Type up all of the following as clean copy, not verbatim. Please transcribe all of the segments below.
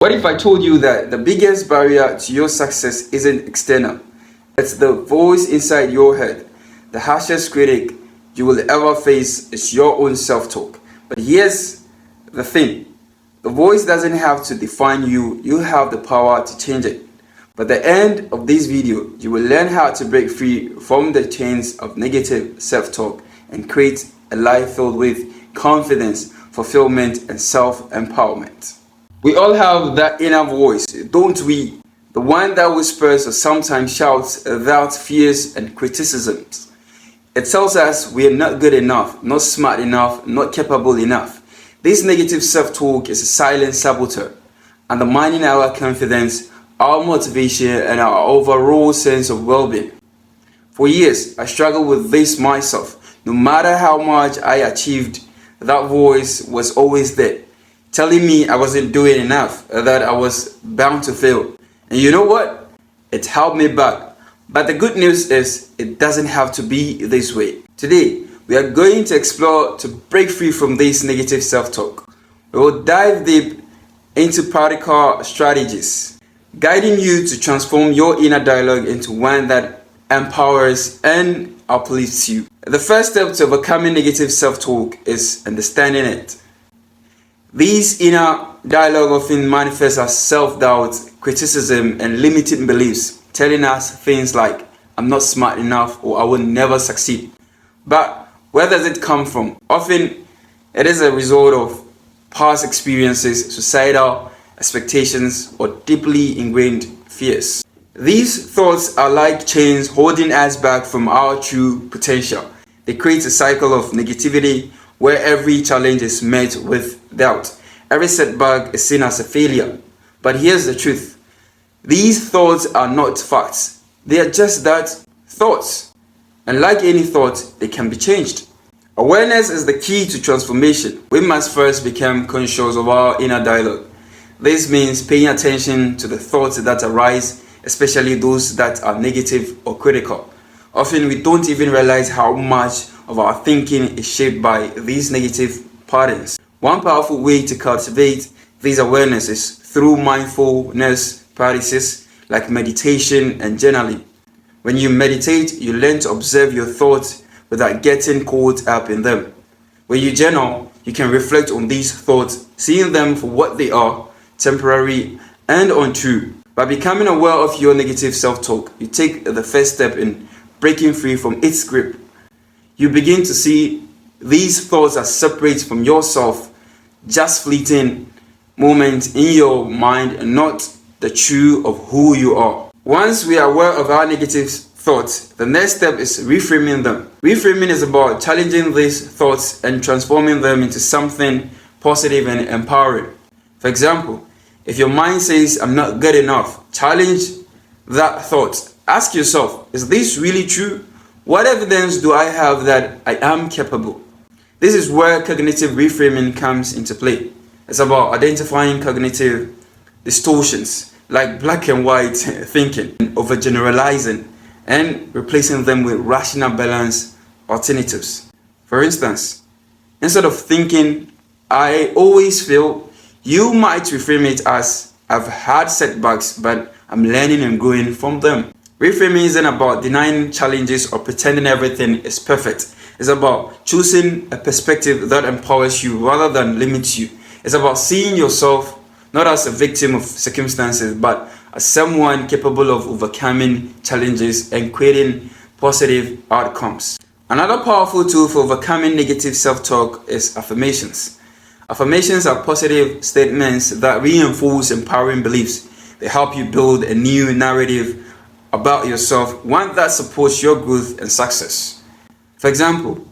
What if I told you that the biggest barrier to your success isn't external? It's the voice inside your head. The harshest critic you will ever face is your own self-talk. But here's the thing. The voice doesn't have to define you. You have the power to change it. By the end of this video, you will learn how to break free from the chains of negative self-talk and create a life filled with confidence, fulfillment, and self-empowerment. We all have that inner voice, don't we? The one that whispers or sometimes shouts without fears and criticisms. It tells us we are not good enough, not smart enough, not capable enough. This negative self-talk is a silent saboteur, undermining our confidence, our motivation, and our overall sense of well-being. For years, I struggled with this myself. No matter how much I achieved, that voice was always there, telling me I wasn't doing enough, that I was bound to fail. And you know what? It held me back. But the good news is it doesn't have to be this way. Today, we are going to explore to break free from this negative self-talk. We will dive deep into practical strategies, guiding you to transform your inner dialogue into one that empowers and uplifts you. The first step to overcoming negative self-talk is understanding it. These inner dialogue often manifests as self-doubt, criticism, and limiting beliefs, telling us things like, I'm not smart enough or I will never succeed. But where does it come from? Often, it is a result of past experiences, societal expectations, or deeply ingrained fears. These thoughts are like chains holding us back from our true potential. They create a cycle of negativity where every challenge is met with doubt. Every setback is seen as a failure. But here's the truth. These thoughts are not facts. They are just that, thoughts. And like any thought, they can be changed. Awareness is the key to transformation. We must first become conscious of our inner dialogue. This means paying attention to the thoughts that arise, especially those that are negative or critical. Often we don't even realize how much of our thinking is shaped by these negative patterns. One powerful way to cultivate this awareness is through mindfulness practices like meditation and journaling. When you meditate, you learn to observe your thoughts without getting caught up in them. When you journal, you can reflect on these thoughts, seeing them for what they are, temporary and untrue. By becoming aware of your negative self-talk, you take the first step in breaking free from its grip. You begin to see these thoughts as separate from yourself, just fleeting moments in your mind and not the truth of who you are. Once we are aware of our negative thoughts, the next step is reframing them. Reframing is about challenging these thoughts and transforming them into something positive and empowering. For example, if your mind says, I'm not good enough, challenge that thought. Ask yourself, is this really true? What evidence do I have that I am capable? This is where cognitive reframing comes into play. It's about identifying cognitive distortions like black and white thinking, overgeneralizing, and replacing them with rational balanced alternatives. For instance, instead of thinking, I always fail, you might reframe it as, I've had setbacks, but I'm learning and growing from them. Reframing isn't about denying challenges or pretending everything is perfect. It's about choosing a perspective that empowers you rather than limits you. It's about seeing yourself not as a victim of circumstances, but as someone capable of overcoming challenges and creating positive outcomes. Another powerful tool for overcoming negative self-talk is affirmations. Affirmations are positive statements that reinforce empowering beliefs. They help you build a new narrative about yourself, one that supports your growth and success. For example,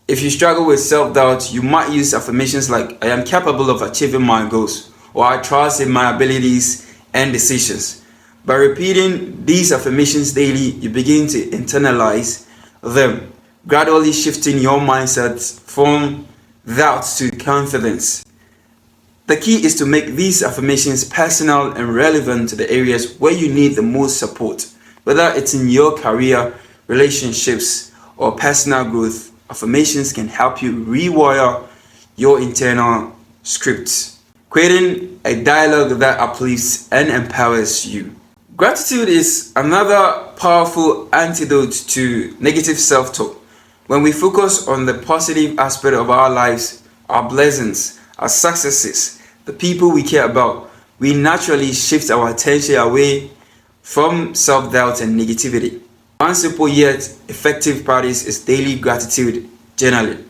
if you struggle with self-doubt, you might use affirmations like, I am capable of achieving my goals, or I trust in my abilities and decisions. By repeating these affirmations daily, you begin to internalize them, gradually shifting your mindset from doubt to confidence. The key is to make these affirmations personal and relevant to the areas where you need the most support. Whether it's in your career, relationships, or personal growth, affirmations can help you rewire your internal scripts, creating a dialogue that uplifts and empowers you. Gratitude is another powerful antidote to negative self-talk. When we focus on the positive aspect of our lives, our blessings, our successes, the people we care about, we naturally shift our attention away from self-doubt and negativity. One simple yet effective practice is daily gratitude journaling.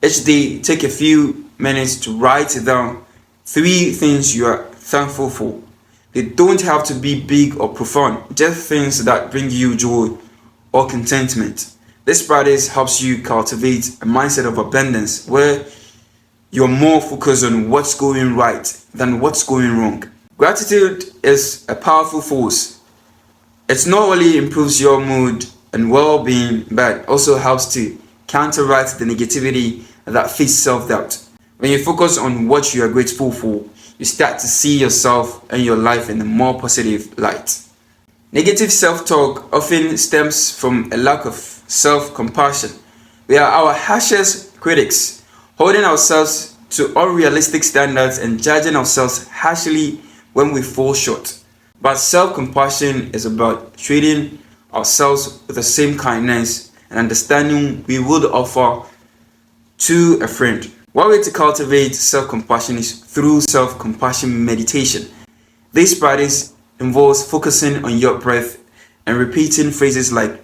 Each day, take a few minutes to write down 3 things you are thankful for. They don't have to be big or profound, just things that bring you joy or contentment. This practice helps you cultivate a mindset of abundance where you're more focused on what's going right than what's going wrong. Gratitude is a powerful force. It not only improves your mood and well-being, but also helps to counteract the negativity that feeds self-doubt. When you focus on what you are grateful for, you start to see yourself and your life in a more positive light. Negative self-talk often stems from a lack of self-compassion. We are our harshest critics, holding ourselves to unrealistic standards and judging ourselves harshly when we fall short. But self-compassion is about treating ourselves with the same kindness and understanding we would offer to a friend. One way to cultivate self-compassion is through self-compassion meditation. This practice involves focusing on your breath and repeating phrases like,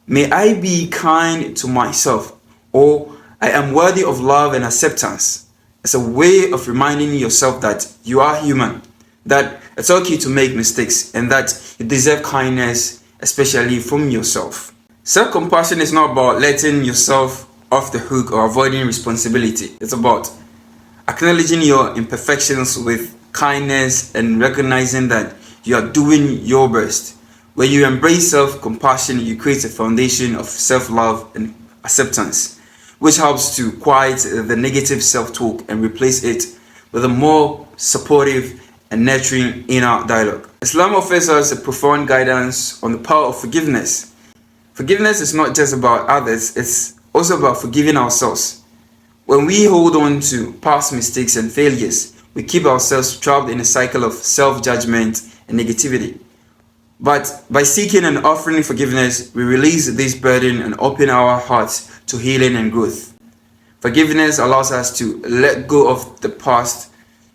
"May I be kind to myself," or "I am worthy of love and acceptance." It's a way of reminding yourself that you are human, that it's okay to make mistakes, and that you deserve kindness, especially from yourself. Self-compassion is not about letting yourself off the hook or avoiding responsibility. It's about acknowledging your imperfections with kindness and recognizing that you are doing your best. When you embrace self-compassion, you create a foundation of self-love and acceptance, which helps to quiet the negative self-talk and replace it with a more supportive and nurturing inner dialogue. Islam offers us a profound guidance on the power of forgiveness. Forgiveness is not just about others, it's also about forgiving ourselves. When we hold on to past mistakes and failures, we keep ourselves trapped in a cycle of self-judgment and negativity. But by seeking and offering forgiveness, we release this burden and open our hearts to healing and growth. Forgiveness allows us to let go of the past,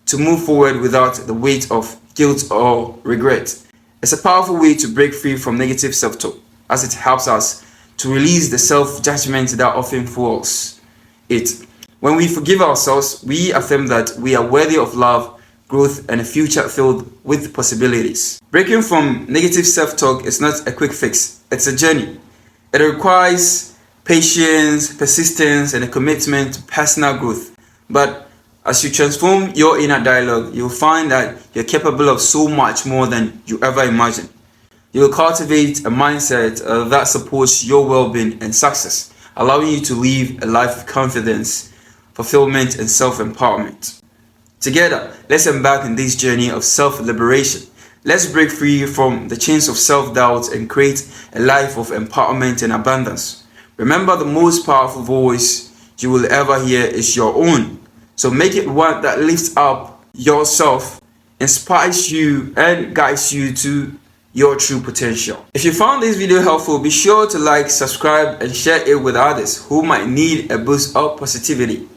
to move forward without the weight of guilt or regret. It's a powerful way to break free from negative self-talk, as it helps us to release the self-judgment that often fuels it. When we forgive ourselves, we affirm that we are worthy of love, growth, and a future filled with possibilities. Breaking from negative self-talk is not a quick fix, it's a journey. It requires patience, persistence, and a commitment to personal growth. But as you transform your inner dialogue, you'll find that you're capable of so much more than you ever imagined. You'll cultivate a mindset that supports your well-being and success, allowing you to live a life of confidence, fulfillment, and self-empowerment. Together, let's embark on this journey of self-liberation. Let's break free from the chains of self-doubt and create a life of empowerment and abundance. Remember, the most powerful voice you will ever hear is your own. So make it one that lifts up yourself, inspires you, and guides you to your true potential. If you found this video helpful, be sure to like, subscribe, and share it with others who might need a boost of positivity.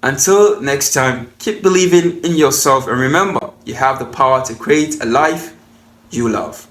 Until next time, keep believing in yourself and remember, you have the power to create a life you love.